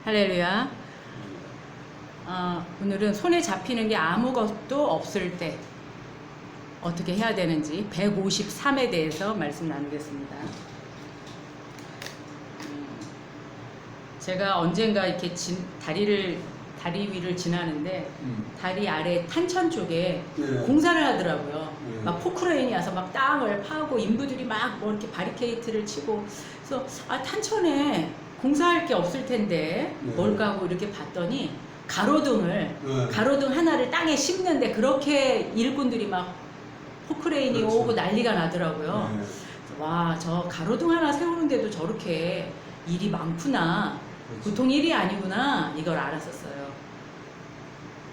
할렐루야. 오늘은 손에 잡히는 게 아무것도 없을 때 어떻게 해야 되는지 153에 대해서 말씀 나누겠습니다. 제가 언젠가 이렇게 다리 위를 지나는데 다리 아래 탄천 쪽에 공사를 하더라고요. 막 포크레인이 와서 막 땅을 파고 인부들이 막 뭐 이렇게 바리케이트를 치고, 그래서 탄천에 공사할 게 없을 텐데 뭘까 하고 이렇게 봤더니 가로등 하나를 땅에 심는데 그렇게 일꾼들이 막 포크레인이 그렇죠. 오고 난리가 나더라고요. 와, 저 가로등 하나 세우는데도 저렇게 일이 많구나. 그렇죠. 보통 일이 아니구나, 이걸 알았었어요.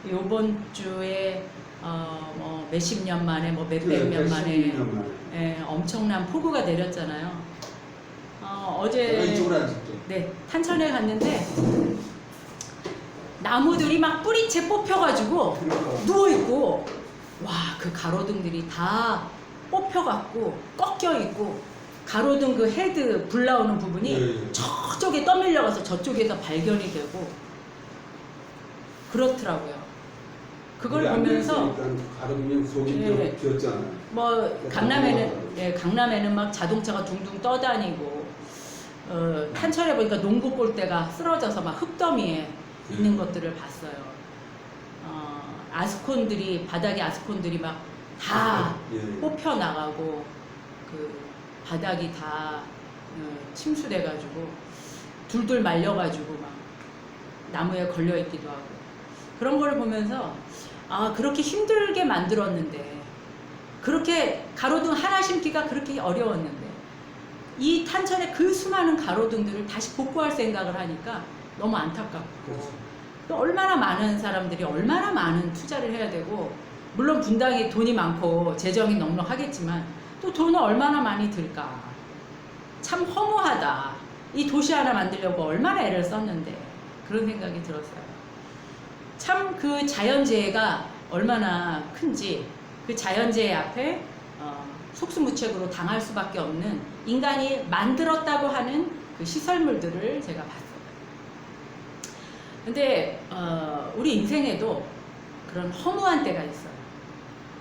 요번 주에 뭐 몇십 년 만에 뭐 몇백 년 만에 엄청난 폭우가 내렸잖아요. 어제 이쪽으로 앉을게. 네, 탄천에 갔는데 나무들이 막 뿌리채 뽑혀가지고 누워있고, 와, 그 가로등들이 다 뽑혀갖고 꺾여있고, 가로등 그 헤드 불 나오는 부분이 저쪽에 떠밀려가서 저쪽에서 발견이 되고 그렇더라고요. 그걸 보면서 가로등이 속이 비었잖아. 뭐 강남에는 막 자동차가 둥둥 떠다니고, 탄천에 보니까 농구 골대가 쓰러져서 막 흙더미에 있는 것들을 봤어요. 바닥에 아스콘들이 막 다 뽑혀 나가고, 그 바닥이 다 침수돼가지고 둘둘 말려가지고 막 나무에 걸려 있기도 하고, 그런 걸 보면서 그렇게 힘들게 만들었는데, 그렇게 가로등 하나 심기가 그렇게 어려웠는데, 이 탄천의 그 수많은 가로등들을 다시 복구할 생각을 하니까 너무 안타깝고, 또 얼마나 많은 사람들이 얼마나 많은 투자를 해야 되고, 물론 분당이 돈이 많고 재정이 넉넉하겠지만 또 돈은 얼마나 많이 들까. 참 허무하다. 이 도시 하나 만들려고 얼마나 애를 썼는데, 그런 생각이 들었어요. 참 그 자연재해가 얼마나 큰지, 그 자연재해 앞에 속수무책으로 당할 수밖에 없는 인간이 만들었다고 하는 그 시설물들을 제가 봤어요. 근데 우리 인생에도 그런 허무한 때가 있어요.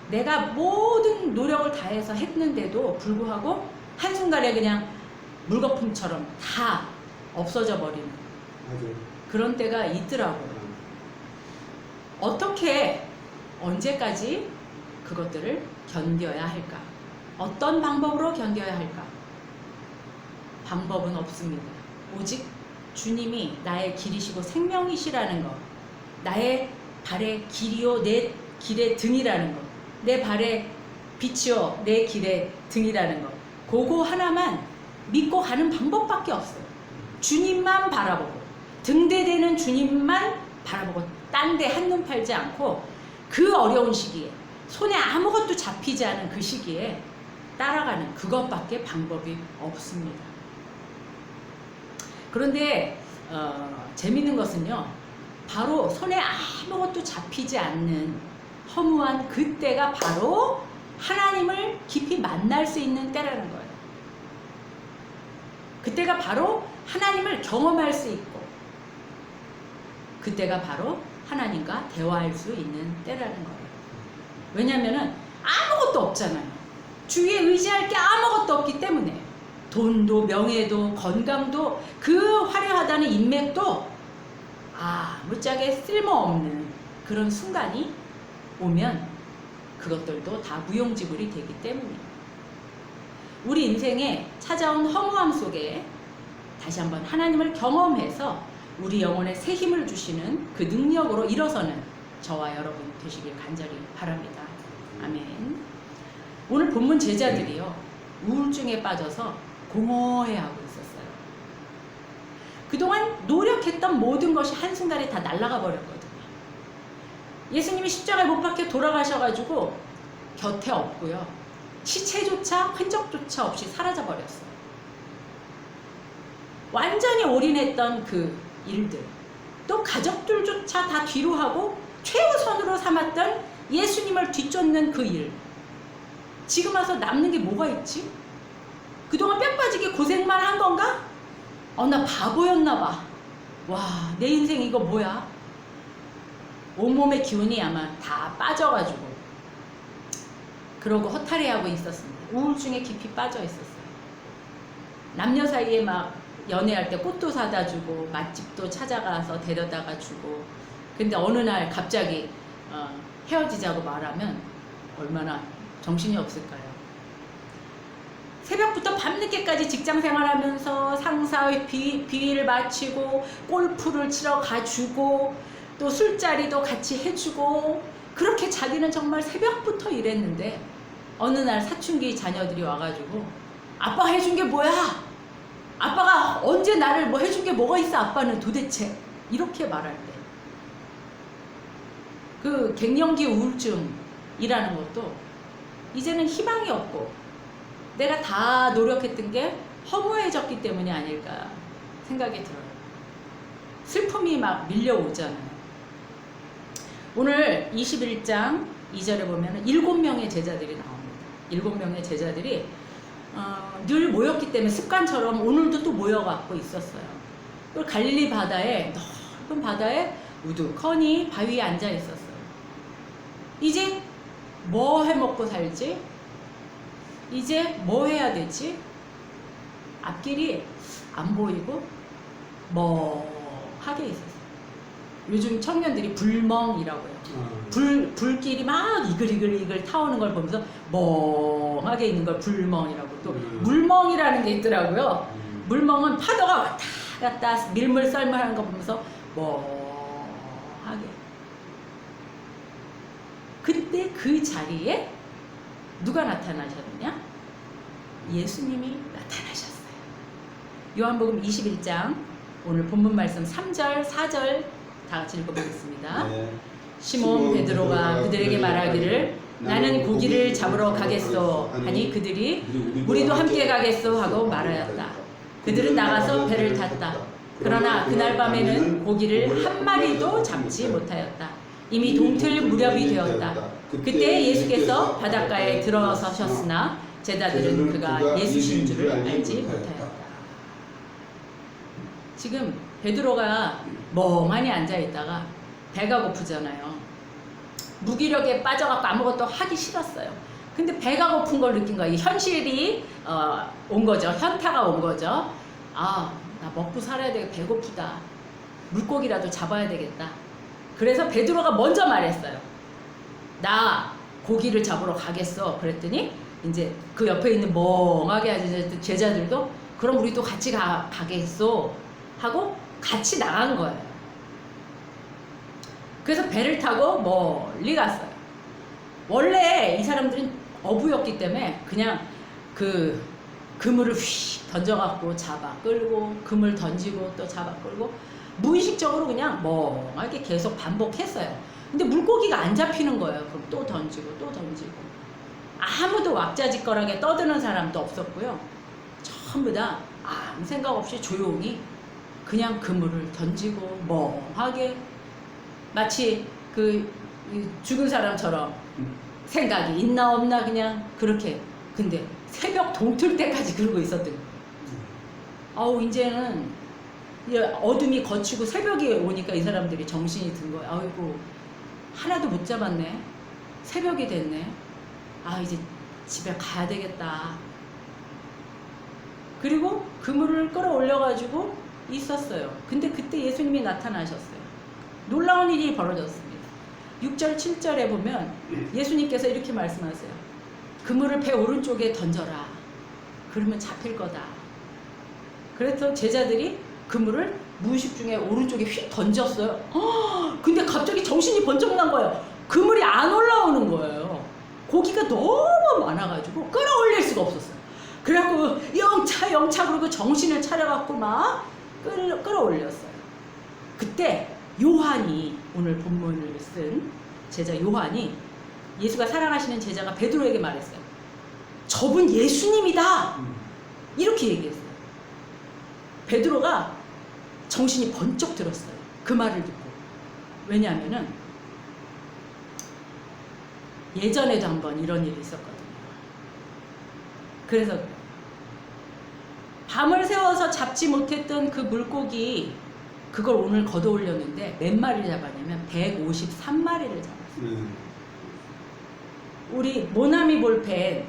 내가 모든 노력을 다해서 했는데도 불구하고 한순간에 그냥 물거품처럼 다 없어져 버리는 그런 때가 있더라고요. 어떻게, 언제까지 그것들을 견뎌야 할까? 어떤 방법으로 견뎌야 할까? 방법은 없습니다. 오직 주님이 나의 길이시고 생명이시라는 것, 나의 발의 길이요 내 길의 등이라는 것, 내 발의 빛이요 내 길의 등이라는 것, 그거 하나만 믿고 가는 방법밖에 없어요. 주님만 바라보고, 등대되는 주님만 바라보고, 딴 데 한눈 팔지 않고, 그 어려운 시기에, 손에 아무것도 잡히지 않은 그 시기에 따라가는 그것밖에 방법이 없습니다. 그런데 재밌는 것은요, 바로 손에 아무것도 잡히지 않는 허무한 그때가 바로 하나님을 깊이 만날 수 있는 때라는 거예요. 그때가 바로 하나님을 경험할 수 있고, 그때가 바로 하나님과 대화할 수 있는 때라는 거예요. 왜냐면은 아무것도 없잖아요. 주위에 의지할 게 아무것도 없기 때문에, 돈도 명예도 건강도 그 화려하다는 인맥도 무지하게 쓸모없는 그런 순간이 오면 그것들도 다 무용지물이 되기 때문이에요. 우리 인생에 찾아온 허무함 속에 다시 한번 하나님을 경험해서 우리 영혼에 새 힘을 주시는 그 능력으로 일어서는 저와 여러분 되시길 간절히 바랍니다. 아멘. 오늘 본문 제자들이요, 우울증에 빠져서 공허해하고 있었어요. 그동안 노력했던 모든 것이 한순간에 다 날아가 버렸거든요. 예수님이 십자가에 못 박혀 돌아가셔가지고 곁에 없고요, 시체조차 흔적조차 없이 사라져 버렸어요. 완전히 올인했던 그 일들, 또 가족들조차 다 뒤로 하고 최우선으로 삼았던 예수님을 뒤쫓는 그 일, 지금 와서 남는 게 뭐가 있지? 그동안 뼈 빠지게 고생만 한 건가? 나 바보였나 봐. 와, 내 인생 이거 뭐야? 온몸의 기운이 아마 다 빠져가지고 그러고 허탈해하고 있었습니다. 우울증에 깊이 빠져 있었어요. 남녀 사이에 막 연애할 때 꽃도 사다 주고 맛집도 찾아가서 데려다가 주고, 근데 어느 날 갑자기 헤어지자고 말하면 얼마나 정신이 없을까요? 새벽부터 밤늦게까지 직장 생활하면서 상사 비위를 마치고 골프를 치러 가주고 또 술자리도 같이 해주고, 그렇게 자기는 정말 새벽부터 일했는데 어느 날 사춘기 자녀들이 와가지고 아빠가 해준 게 뭐야? 아빠가 언제 나를 뭐 해준 게 뭐가 있어 아빠는 도대체? 이렇게 말할 때 그 갱년기 우울증이라는 것도 이제는 희망이 없고 내가 다 노력했던 게 허무해졌기 때문이 아닐까 생각이 들어요. 슬픔이 막 밀려오잖아요. 오늘 21장 2절에 보면 7명의 제자들이 나옵니다. 7명의 제자들이 늘 모였기 때문에 습관처럼 오늘도 또 모여갖고 있었어요. 그리고 갈릴리 바다에, 넓은 바다에 우두커니 바위에 앉아 있었어요. 이제 뭐 해먹고 살지? 이제 뭐 해야 되지? 앞길이 안 보이고 멍하게 있었어요. 요즘 청년들이 불멍이라고 해요. 불길이 막 이글이글 타오는 걸 보면서 멍하게 있는 걸 불멍이라고. 또 물멍이라는 게 있더라고요. 물멍은 파도가 왔다 갔다 밀물 썰물하는 거 보면서 멍하게. 그때 그 자리에 누가 나타나셨느냐? 예수님이 나타나셨어요. 요한복음 21장 오늘 본문 말씀 3절 4절 다 같이 읽어보겠습니다. 네. 시몬 베드로가 그들에게 말하기를 나는 고기를 잡으러 가겠소 하니 그들이 우리도 함께 가겠소 하고 말하였다. 그들은 나가서 배를 탔다. 그러나 그날 밤에는 고기를 한 마리도 잡지 못하였다. 이미 동틀 무렵이 되었다. 그때 예수께서 바닷가에 들어서셨으나 제자들은 그가 예수신 줄을 알지 못하였다. 지금 베드로가 멍하니 앉아있다가 배가 고프잖아요. 무기력에 빠져갖고 아무것도 하기 싫었어요. 근데 배가 고픈 걸 느낀 거예요. 현실이 온 거죠. 현타가 온 거죠. 아, 나 먹고 살아야 되겠다. 배고프다. 물고기라도 잡아야 되겠다. 그래서 베드로가 먼저 말했어요. 나 고기를 잡으러 가겠어. 그랬더니 이제 그 옆에 있는 멍하게 앉은 제자들도 그럼 우리도 같이 가겠어 하고 같이 나간 거예요. 그래서 배를 타고 멀리 갔어요. 원래 이 사람들은 어부였기 때문에 그냥 그 그물을 휙 던져갖고 잡아 끌고 그물 던지고 또 잡아 끌고 무의식적으로 그냥 멍하게 계속 반복했어요. 근데 물고기가 안 잡히는 거예요. 그럼 또 던지고 또 던지고. 아무도 왁자지껄하게 떠드는 사람도 없었고요. 전부 다 아무 생각 없이 조용히 그냥 그물을 던지고 멍하게 마치 그 죽은 사람처럼 생각이 있나 없나 그냥 그렇게. 근데 새벽 동틀 때까지 그러고 있었던 거예요. 아우 이제는 어둠이 거치고 새벽이 오니까 이 사람들이 정신이 든 거예요. 아이고 하나도 못 잡았네. 새벽이 됐네. 아 이제 집에 가야 되겠다. 그리고 그물을 끌어올려 가지고 있었어요. 근데 그때 예수님이 나타나셨어요. 놀라운 일이 벌어졌습니다. 6절 7절에 보면 예수님께서 이렇게 말씀하세요. 그물을 배 오른쪽에 던져라. 그러면 잡힐 거다. 그래서 제자들이 그물을 무의식 중에 오른쪽에 휙 던졌어요. 근데 갑자기 정신이 번쩍 난 거예요. 그물이 안 올라오는 거예요. 고기가 너무 많아가지고 끌어올릴 수가 없었어요. 그래갖고 영차 그러고 정신을 차려갖고 막 끌어올렸어요. 그때 요한이 오늘 본문을 쓴 제자 요한이 예수가 사랑하시는 제자가 베드로에게 말했어요. 저분 예수님이다. 이렇게 얘기했어요. 베드로가 정신이 번쩍 들었어요. 그 말을 듣고. 왜냐하면은 예전에도 한번 이런 일이 있었거든요. 그래서 밤을 새워서 잡지 못했던 그 물고기 그걸 오늘 걷어 올렸는데 몇 마리를 잡았냐면 153마리를 잡았어요. 우리 모나미 볼펜,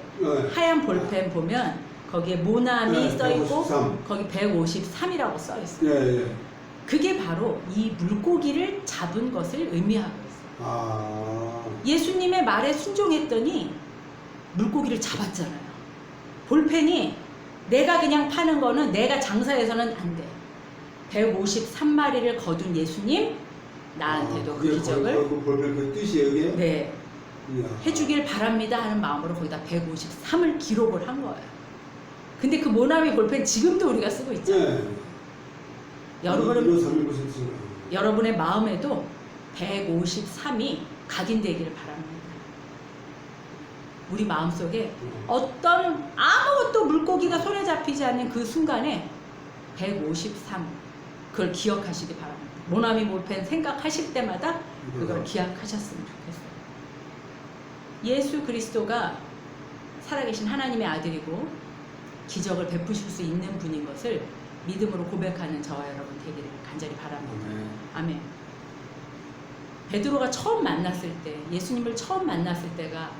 하얀 볼펜 보면 거기에 모나미 써있고 153. 거기 153이라고 써있어요. 예, 예. 그게 바로 이 물고기를 잡은 것을 의미하고 있어요. 아. 예수님의 말에 순종했더니 물고기를 잡았잖아요. 볼펜이 내가 그냥 파는 거는 내가 장사해서는 안 돼. 153마리를 거둔 예수님, 나한테도 그 기적을 볼펜 그 뜻이 여기에? 네, 이야. 해주길 바랍니다 하는 마음으로 거기다 153을 기록을 한 거예요. 근데 그 모나미 볼펜 지금도 우리가 쓰고 있죠. 예. 여러분의 마음에도 153이 각인되기를 바랍니다. 우리 마음속에 어떤 아무것도 물고기가 손에 잡히지 않는 그 순간에 153 그걸 기억하시기 바랍니다. 모나미 볼펜 생각하실 때마다 그걸 기억하셨으면 좋겠어요. 예수 그리스도가 살아계신 하나님의 아들이고 기적을 베푸실 수 있는 분인 것을 믿음으로 고백하는 저와 여러분 되기를 간절히 바랍니다. 아멘. 베드로가 처음 만났을 때, 예수님을 처음 만났을 때가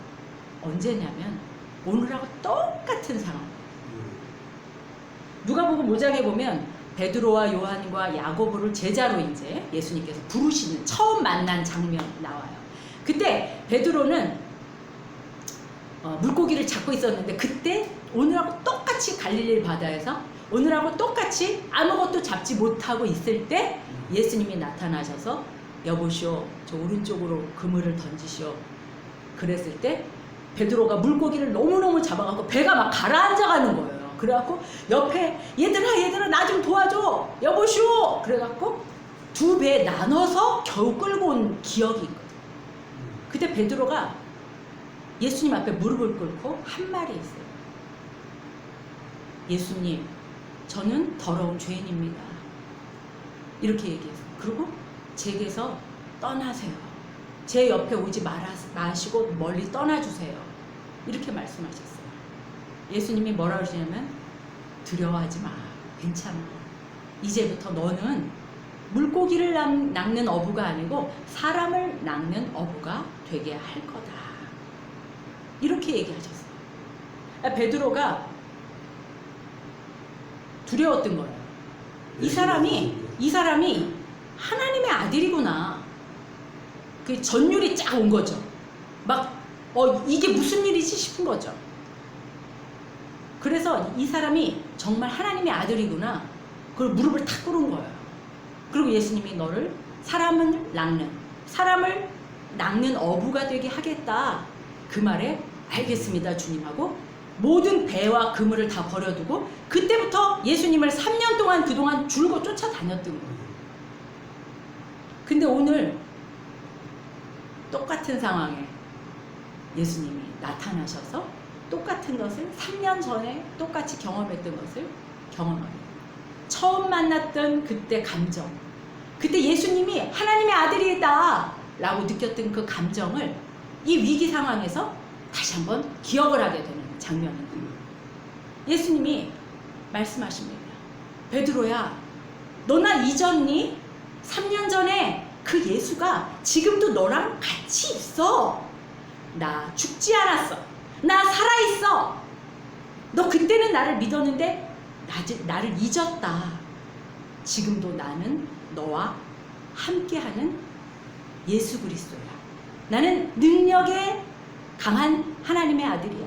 언제냐면 오늘하고 똑같은 상황. 누가복음 5장에 보면 베드로와 요한과 야고보를 제자로 이제 예수님께서 부르시는 처음 만난 장면 나와요. 그때 베드로는 물고기를 잡고 있었는데 그때 오늘하고 똑같이 갈릴리 바다에서 오늘하고 똑같이 아무것도 잡지 못하고 있을 때 예수님이 나타나셔서 여보시오, 저 오른쪽으로 그물을 던지시오. 그랬을 때 베드로가 물고기를 너무너무 잡아갖고 배가 막 가라앉아가는 거예요. 그래갖고 옆에 얘들아 나 좀 도와줘 여보시오. 그래갖고 두 배 나눠서 겨우 끌고 온 기억이 있거든. 그때 베드로가 예수님 앞에 무릎을 꿇고 한 말이 있어요. 예수님, 저는 더러운 죄인입니다. 이렇게 얘기했어요. 그리고 제게서 떠나세요. 제 옆에 오지 마시고 멀리 떠나주세요. 이렇게 말씀하셨어요. 예수님이 뭐라 그러시냐면 두려워하지 마. 괜찮아. 이제부터 너는 물고기를 낚는 어부가 아니고 사람을 낚는 어부가 되게 할 거다. 이렇게 얘기하셨어요. 베드로가 두려웠던 거예요. 이 사람이 하나님의 아들이구나. 그 전율이 쫙 온 거죠. 막 이게 무슨 일이지 싶은 거죠. 그래서 이 사람이 정말 하나님의 아들이구나. 그걸 무릎을 탁 꿇은 거예요. 그리고 예수님이 너를 사람을 낚는 어부가 되게 하겠다. 그 말에 알겠습니다 주님하고 모든 배와 그물을 다 버려두고 그때부터 예수님을 3년 동안 그동안 줄곧 쫓아다녔던 거예요. 근데 오늘 똑같은 상황에 예수님이 나타나셔서 똑같은 것을 3년 전에 똑같이 경험했던 것을 경험합니다. 처음 만났던 그때 감정, 그때 예수님이 하나님의 아들이다 라고 느꼈던 그 감정을 이 위기 상황에서 다시 한번 기억을 하게 되는 장면입니다. 예수님이 말씀하십니다. 베드로야, 너 나 잊었니? 3년 전에 그 예수가 지금도 너랑 같이 있어. 나 죽지 않았어. 나 살아있어. 너 그때는 나를 믿었는데 나를 잊었다. 지금도 나는 너와 함께하는 예수 그리스도야. 나는 능력에 강한 하나님의 아들이야.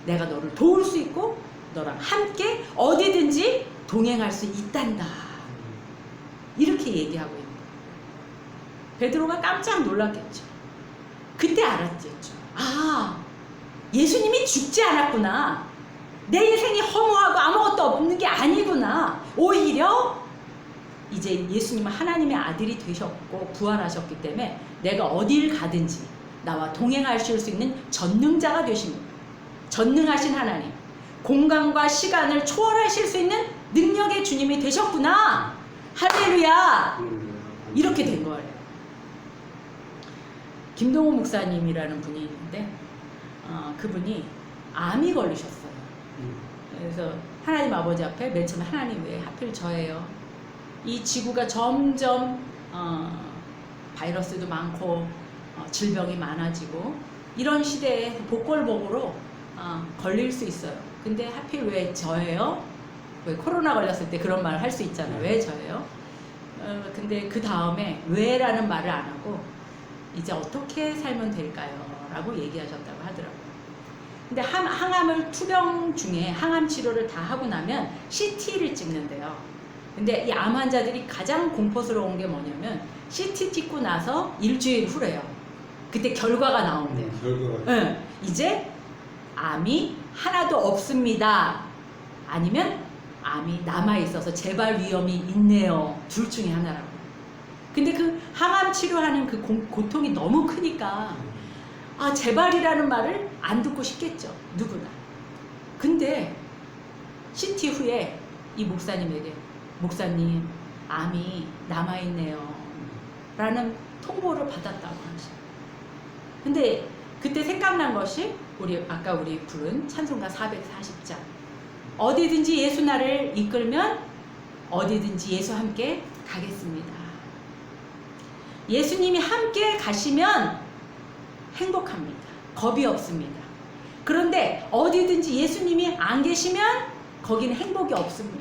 내가 너를 도울 수 있고 너랑 함께 어디든지 동행할 수 있단다. 이렇게 얘기하고 있는 거예요. 베드로가 깜짝 놀랐겠죠. 그때 알았겠죠. 아, 예수님이 죽지 않았구나. 내 인생이 허무하고 아무것도 없는 게 아니구나. 오히려 이제 예수님은 하나님의 아들이 되셨고 부활하셨기 때문에 내가 어딜 가든지 나와 동행하실 수 있는 전능자가 되신 거예요. 전능하신 하나님, 공간과 시간을 초월하실 수 있는 능력의 주님이 되셨구나. 할렐루야. 이렇게 된 거예요. 김동호 목사님이라는 분이 있는데 그분이 암이 걸리셨어요. 그래서 하나님 아버지 앞에 맨 처음에 하나님 왜 하필 저예요? 이 지구가 점점 바이러스도 많고 질병이 많아지고 이런 시대에 복골복으로 걸릴 수 있어요. 근데 하필 왜 저예요? 왜 코로나 걸렸을 때 그런 말을 할 수 있잖아요. 왜 저예요? 근데 그 다음에 왜라는 말을 안 하고 이제 어떻게 살면 될까요? 라고 얘기하셨다고 하더라고요. 근데 항암을 투병 중에 항암 치료를 다 하고 나면 CT를 찍는데요. 근데 이 암 환자들이 가장 공포스러운 게 뭐냐면 CT 찍고 나서 일주일 후래요. 그때 결과가 나온대요. 결과가. 응, 이제 암이 하나도 없습니다. 아니면 암이 남아있어서 재발 위험이 있네요. 둘 중에 하나라고. 근데 그 항암 치료하는 그 고통이 너무 크니까 재발이라는 말을 안 듣고 싶겠죠. 누구나. 근데 CT 후에 이 목사님에게 목사님 암이 남아있네요 라는 통보를 받았다고 하시죠. 근데 그때 생각난 것이 아까 우리 부른 찬송가 440장 어디든지 예수 나를 이끌면 어디든지 예수 함께 가겠습니다. 예수님이 함께 가시면 행복합니다. 겁이 없습니다. 그런데 어디든지 예수님이 안 계시면 거기는 행복이 없습니다.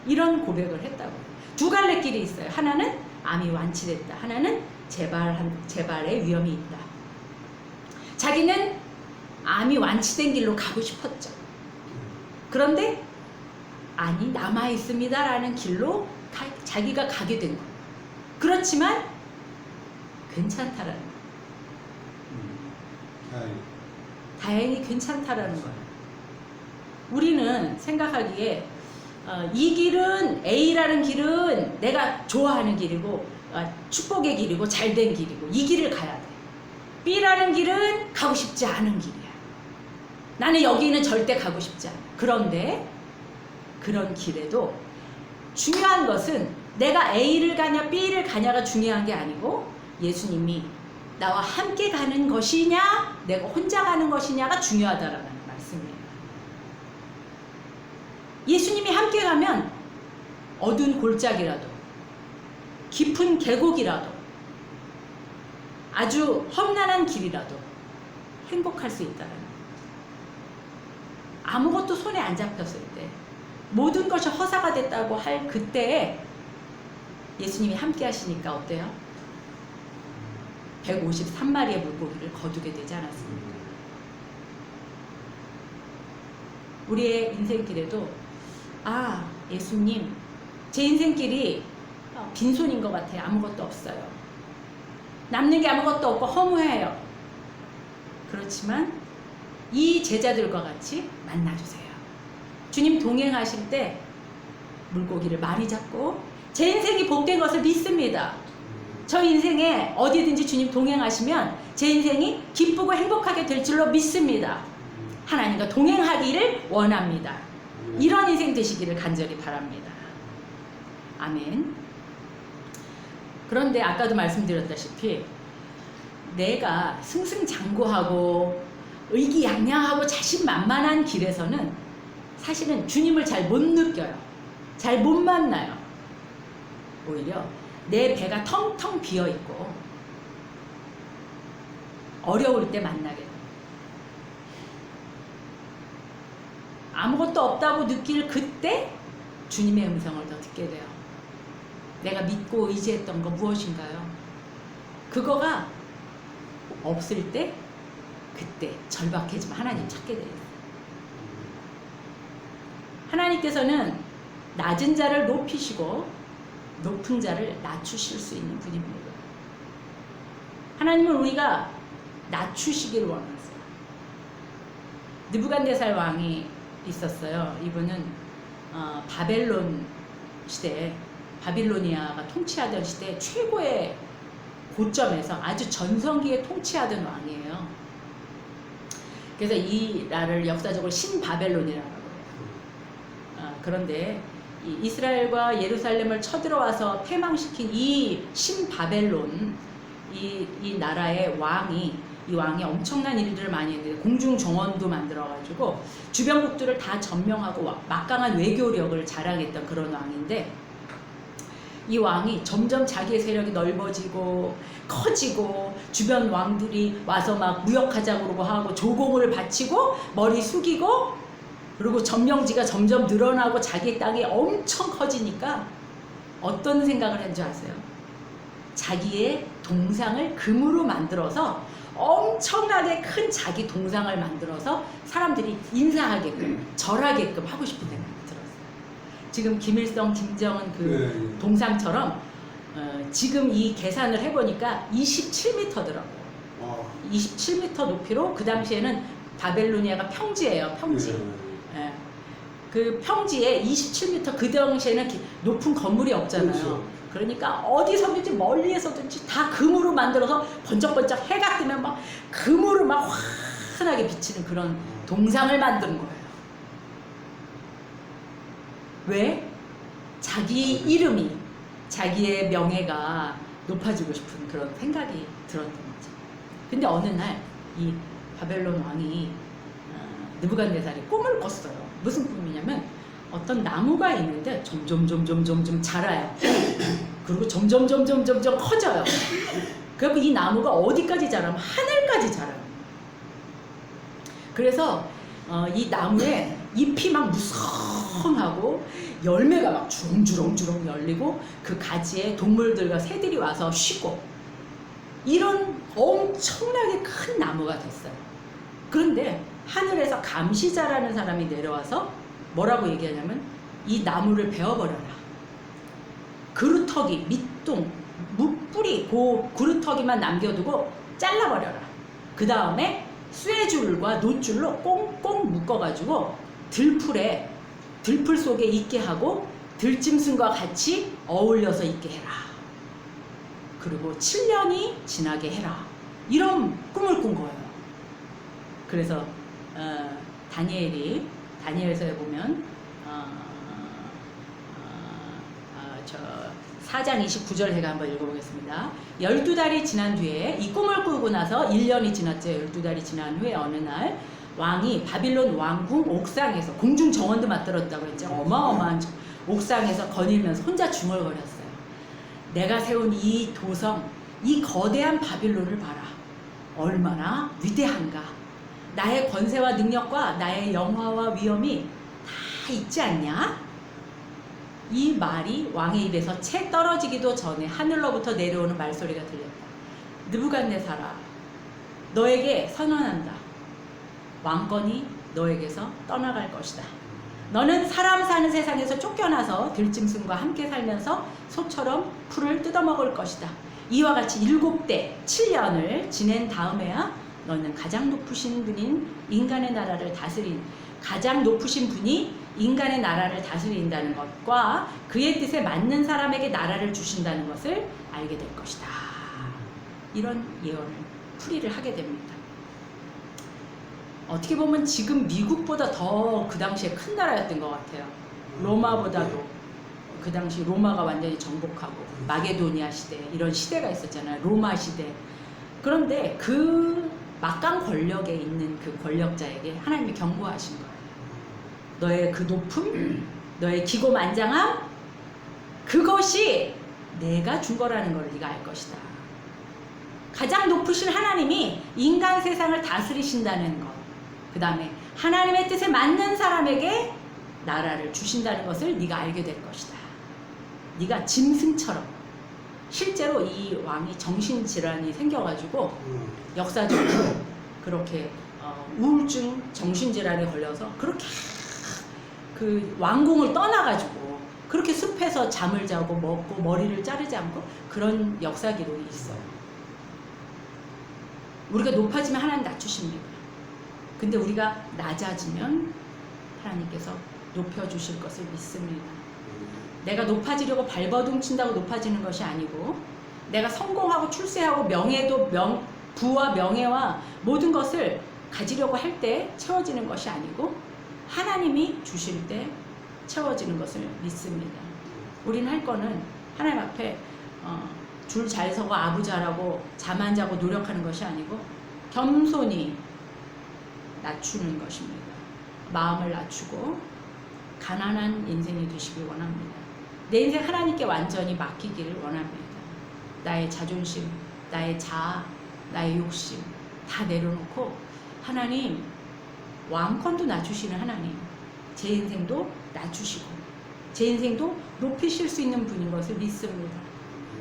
이런 고백을 했다고. 두 갈래 길이 있어요. 하나는 암이 완치됐다. 하나는 재발의 위험이 있다. 자기는 암이 완치된 길로 가고 싶었죠. 그런데 아니 남아 있습니다 라는 길로 자기가 가게 된 거예요. 그렇지만 괜찮다라는 거예요. 다행히 괜찮다라는 거예요. 우리는 생각하기에 이 길은 A라는 길은 내가 좋아하는 길이고 축복의 길이고 잘된 길이고 이 길을 가야 돼. B라는 길은 가고 싶지 않은 길이야. 나는 여기는 절대 가고 싶지 않아. 그런데 그런 길에도 중요한 것은 내가 A를 가냐 B를 가냐가 중요한 게 아니고 예수님이 나와 함께 가는 것이냐 내가 혼자 가는 것이냐가 중요하다라는 말씀이에요. 예수님이 함께 가면 어두운 골짜기라도 깊은 계곡이라도 아주 험난한 길이라도 행복할 수 있다는 거예요. 아무것도 손에 안 잡혔을 때 모든 것이 허사가 됐다고 할 그때에 예수님이 함께 하시니까 어때요? 153마리의 물고기를 거두게 되지 않았습니까? 우리의 인생길에도 예수님 제 인생길이 빈손인 것 같아요. 아무것도 없어요. 남는 게 아무것도 없고 허무해요. 그렇지만 이 제자들과 같이 만나주세요. 주님 동행하실 때 물고기를 많이 잡고 제 인생이 복된 것을 믿습니다. 저 인생에 어디든지 주님 동행하시면 제 인생이 기쁘고 행복하게 될 줄로 믿습니다. 하나님과 동행하기를 원합니다. 이런 인생 되시기를 간절히 바랍니다. 아멘. 그런데 아까도 말씀드렸다시피 내가 승승장구하고 의기양양하고 자신만만한 길에서는 사실은 주님을 잘 못 느껴요. 잘 못 만나요. 오히려 내 배가 텅텅 비어있고 어려울 때 만나게 돼요. 아무것도 없다고 느낄 그때 주님의 음성을 더 듣게 돼요. 내가 믿고 의지했던 거 무엇인가요? 그거가 없을 때 그때 절박해지면 하나님 찾게 돼요. 하나님께서는 낮은 자를 높이시고 높은 자를 낮추실 수 있는 분입니다. 하나님은 우리가 낮추시기를 원하세요. 느부갓네살 왕이 있었어요. 이분은 바벨론 시대에 바빌로니아가 통치하던 시대 최고의 고점에서 아주 전성기에 통치하던 왕이에요. 그래서 이 나라를 역사적으로 신바벨론이라고 해요. 그런데 이 이스라엘과 예루살렘을 쳐들어와서 패망시킨 이 신바벨론 이 나라의 이 왕이 엄청난 일들을 많이 했는데 공중 정원도 만들어가지고 주변국들을 다 점령하고 막강한 외교력을 자랑했던 그런 왕인데 이 왕이 점점 자기의 세력이 넓어지고 커지고 주변 왕들이 와서 막 무역하자고 그러고 하고 조공을 바치고 머리 숙이고 그리고 점령지가 점점 늘어나고 자기 땅이 엄청 커지니까 어떤 생각을 한 줄 아세요? 자기의 동상을 금으로 만들어서 엄청나게 큰 자기 동상을 만들어서 사람들이 인사하게끔 절하게끔 하고 싶은 생각이 들었어요. 지금 김일성, 김정은 그 동상처럼 지금 이 계산을 해보니까 27m더라고요. 27m 높이로 그 당시에는 바벨로니아가 평지예요. 평지. 예. 그 평지에 27m 그 당시에는 높은 건물이 없잖아요. 그렇죠. 그러니까 어디서든지 멀리에서든지 다 금으로 만들어서 번쩍번쩍 해가 뜨면 막 금으로 막 환하게 비치는 그런 동상을 만드는 거예요. 왜? 자기 이름이, 자기의 명예가 높아지고 싶은 그런 생각이 들었던 거죠. 근데 어느 날 이 바벨론 왕이 느부갓네살이 꿈을 꿨어요. 무슨 꿈이냐면 어떤 나무가 있는데 점점 자라요. 그리고 점점 커져요. 그리고 이 나무가 어디까지 자라면 하늘까지 자라요. 그래서 이 나무에 잎이 막 무성하고 열매가 막 주렁주렁 열리고 그 가지에 동물들과 새들이 와서 쉬고 이런 엄청나게 큰 나무가 됐어요. 그런데 하늘에서 감시자라는 사람이 내려와서 뭐라고 얘기하냐면 이 나무를 베어버려라. 그루터기, 밑둥, 뿌리, 그 그루터기만 남겨두고 잘라버려라. 그 다음에 쇠줄과 놋줄로 꽁꽁 묶어가지고 들풀 속에 있게 하고 들짐승과 같이 어울려서 있게 해라. 그리고 7년이 지나게 해라. 이런 꿈을 꾼 거예요. 그래서 다니엘서에 보면 저 4장 29절 제가 한번 읽어보겠습니다. 12달이 지난 뒤에 이 꿈을 꾸고 나서 1년이 지났죠. 12달이 지난 후에 어느 날 왕이 바빌론 왕궁 옥상에서 공중 정원도 만들었다고 했죠. 어마어마한 옥상에서 거닐면서 혼자 중얼거렸어요. 내가 세운 이 도성, 이 거대한 바빌론을 봐라. 얼마나 위대한가. 나의 권세와 능력과 나의 영화와 위엄이 다 있지 않냐? 이 말이 왕의 입에서 채 떨어지기도 전에 하늘로부터 내려오는 말소리가 들렸다. 느부갓네살아, 너에게 선언한다. 왕권이 너에게서 떠나갈 것이다. 너는 사람 사는 세상에서 쫓겨나서 들짐승과 함께 살면서 소처럼 풀을 뜯어먹을 것이다. 이와 같이 7대 7년을 지낸 다음에야 너는 가장 높으신 분인 인간의 나라를 가장 높으신 분이 인간의 나라를 다스린다는 것과 그의 뜻에 맞는 사람에게 나라를 주신다는 것을 알게 될 것이다. 이런 예언을 풀이를 하게 됩니다. 어떻게 보면 지금 미국보다 더 그 당시에 큰 나라였던 것 같아요. 로마보다도. 그 당시 로마가 완전히 정복하고 마게도니아 시대 이런 시대가 있었잖아요. 로마 시대. 그런데 그 막강 권력에 있는 그 권력자에게 하나님이 경고하신 거예요. 너의 그 높음, 너의 기고만장함, 그것이 내가 준 거라는 걸 네가 알 것이다. 가장 높으신 하나님이 인간 세상을 다스리신다는 것, 그 다음에 하나님의 뜻에 맞는 사람에게 나라를 주신다는 것을 네가 알게 될 것이다. 네가 짐승처럼. 실제로 이 왕이 정신질환이 생겨가지고 역사적으로 그렇게 우울증 정신질환에 걸려서 그렇게 그 왕궁을 떠나가지고 그렇게 숲에서 잠을 자고 먹고 머리를 자르지 않고 그런 역사 기록이 있어요. 우리가 높아지면 하나님 낮추십니다. 근데 우리가 낮아지면 하나님께서 높여주실 것을 믿습니다. 내가 높아지려고 발버둥 친다고 높아지는 것이 아니고 내가 성공하고 출세하고 부와 명예와 모든 것을 가지려고 할 때 채워지는 것이 아니고 하나님이 주실 때 채워지는 것을 믿습니다. 우리는 할 거는 하나님 앞에 줄 잘 서고 아부 잘하고 잠 안 자고 노력하는 것이 아니고 겸손히 낮추는 것입니다. 마음을 낮추고 가난한 인생이 되시길 원합니다. 내 인생 하나님께 완전히 맡기기를 원합니다. 나의 자존심, 나의 자아, 나의 욕심 다 내려놓고 하나님, 왕권도 낮추시는 하나님, 제 인생도 낮추시고 제 인생도 높이실 수 있는 분인 것을 믿습니다.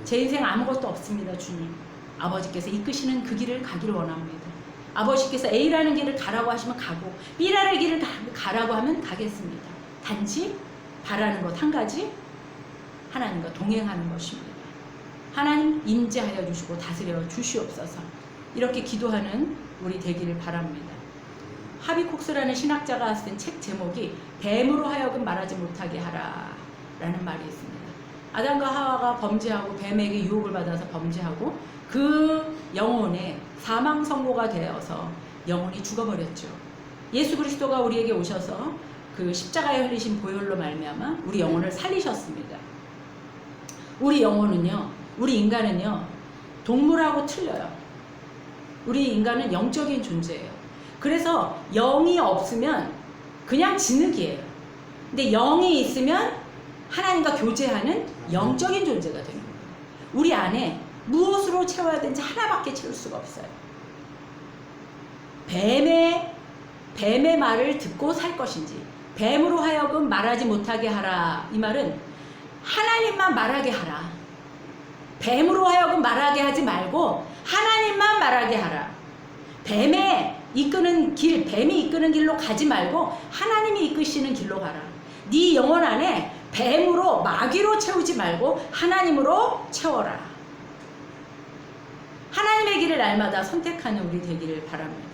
제 인생 아무것도 없습니다. 주님, 아버지께서 이끄시는 그 길을 가기를 원합니다. 아버지께서 A라는 길을 가라고 하시면 가고 B라는 길을 가라고 하면 가겠습니다. 단지 바라는 것 한 가지, 하나님과 동행하는 것입니다. 하나님 임재하여 주시고 다스려 주시옵소서. 이렇게 기도하는 우리 되기를 바랍니다. 하비콕스라는 신학자가 쓴 책 제목이 뱀으로 하여금 말하지 못하게 하라 라는 말이 있습니다. 아담과 하와가 범죄하고 뱀에게 유혹을 받아서 범죄하고 그 영혼에 사망 선고가 되어서 영혼이 죽어버렸죠. 예수 그리스도가 우리에게 오셔서 그 십자가에 흘리신 보혈로 말미암아 우리 영혼을 살리셨습니다. 우리 영혼은요, 우리 인간은요, 동물하고 틀려요. 우리 인간은 영적인 존재예요. 그래서 영이 없으면 그냥 진흙이에요. 근데 영이 있으면 하나님과 교제하는 영적인 존재가 되는 거예요. 우리 안에 무엇으로 채워야 되는지 하나밖에 채울 수가 없어요. 뱀의 말을 듣고 살 것인지, 뱀으로 하여금 말하지 못하게 하라. 이 말은 하나님만 말하게 하라. 뱀으로 하여금 말하게 하지 말고 하나님만 말하게 하라. 뱀이 이끄는 길로 가지 말고 하나님이 이끄시는 길로 가라. 네 영혼 안에 뱀으로 마귀로 채우지 말고 하나님으로 채워라. 하나님의 길을 날마다 선택하는 우리 되기를 바랍니다.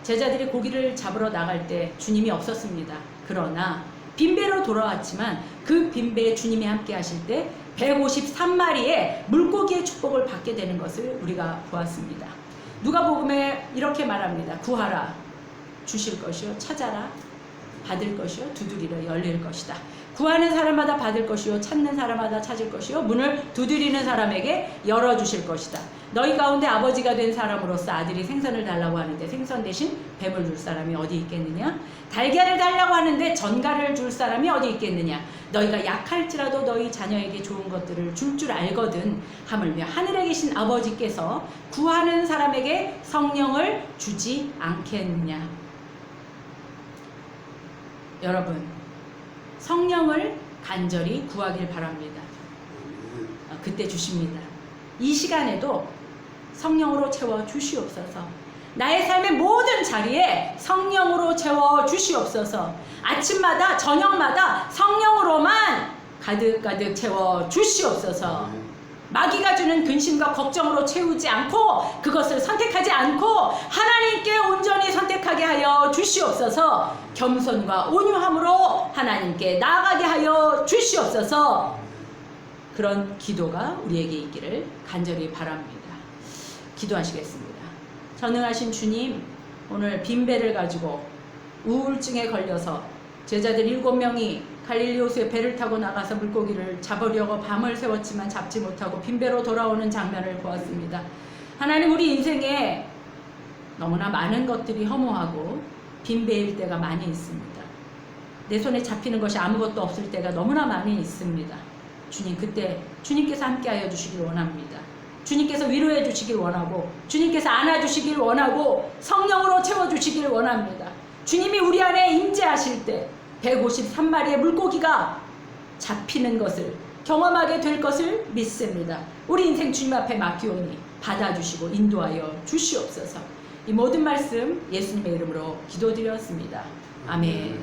제자들이 고기를 잡으러 나갈 때 주님이 없었습니다. 그러나 빈배로 돌아왔지만 그 빈배에 주님이 함께 하실 때 153마리의 물고기의 축복을 받게 되는 것을 우리가 보았습니다. 누가복음에 이렇게 말합니다. 구하라, 주실 것이요. 찾아라, 받을 것이요. 두드리라, 열릴 것이다. 구하는 사람마다 받을 것이요. 찾는 사람마다 찾을 것이요. 문을 두드리는 사람에게 열어주실 것이다. 너희 가운데 아버지가 된 사람으로서 아들이 생선을 달라고 하는데 생선 대신 뱀을 줄 사람이 어디 있겠느냐? 달걀을 달라고 하는데 전갈을 줄 사람이 어디 있겠느냐? 너희가 약할지라도 너희 자녀에게 좋은 것들을 줄 알거든. 하물며 하늘에 계신 아버지께서 구하는 사람에게 성령을 주지 않겠느냐? 여러분, 성령을 간절히 구하길 바랍니다. 그때 주십니다. 이 시간에도 성령으로 채워 주시옵소서. 나의 삶의 모든 자리에 성령으로 채워 주시옵소서. 아침마다 저녁마다 성령으로만 가득가득 채워 주시옵소서. 마귀가 주는 근심과 걱정으로 채우지 않고 그것을 선택하지 않고 하나님께 온전히 선택하게 하여 주시옵소서. 겸손과 온유함으로 하나님께 나아가게 하여 주시옵소서. 그런 기도가 우리에게 있기를 간절히 바랍니다. 기도하시겠습니다. 전능하신 주님, 오늘 빈배를 가지고 우울증에 걸려서 제자들 7명이 갈릴리 호수에 배를 타고 나가서 물고기를 잡으려고 밤을 새웠지만 잡지 못하고 빈배로 돌아오는 장면을 보았습니다. 하나님, 우리 인생에 너무나 많은 것들이 허무하고 빈배일 때가 많이 있습니다. 내 손에 잡히는 것이 아무것도 없을 때가 너무나 많이 있습니다. 주님, 그때 주님께서 함께하여 주시길 원합니다. 주님께서 위로해 주시길 원하고 주님께서 안아주시길 원하고 성령으로 채워주시길 원합니다. 주님이 우리 안에 임재하실 때 153마리의 물고기가 잡히는 것을 경험하게 될 것을 믿습니다. 우리 인생 주님 앞에 맡기오니 받아주시고 인도하여 주시옵소서. 이 모든 말씀 예수님의 이름으로 기도드렸습니다. 아멘.